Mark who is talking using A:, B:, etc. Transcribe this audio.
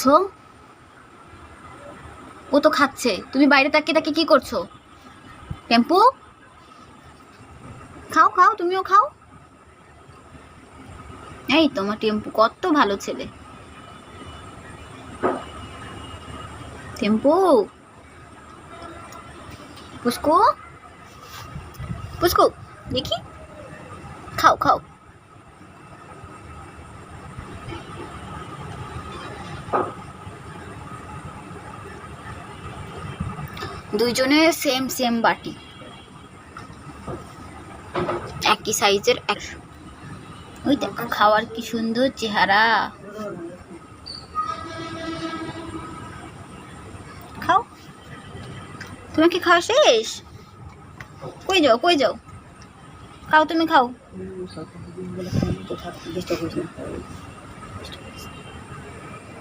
A: দেখছো, ও তো খাচ্ছে, তুমি বাইরে তাকিয়ে তাকিয়ে কি করছো? টেম্পু, খাও খাও, তুমিও খাও। এই তোমার টেম্পু কত ভালো ছেলে। টেম্পু, পুষ্কু, পুষ্কু, দেখি, খাও খাও। দুইজনে সেম সেম বাটি, একই সাইজের এক। ওই দেখো খাওয়ার কি সুন্দর চেহারা। খাও, তোমার কি খাওয়া শেষ? কই যাও, কই যাও? খাও, তুমি খাও।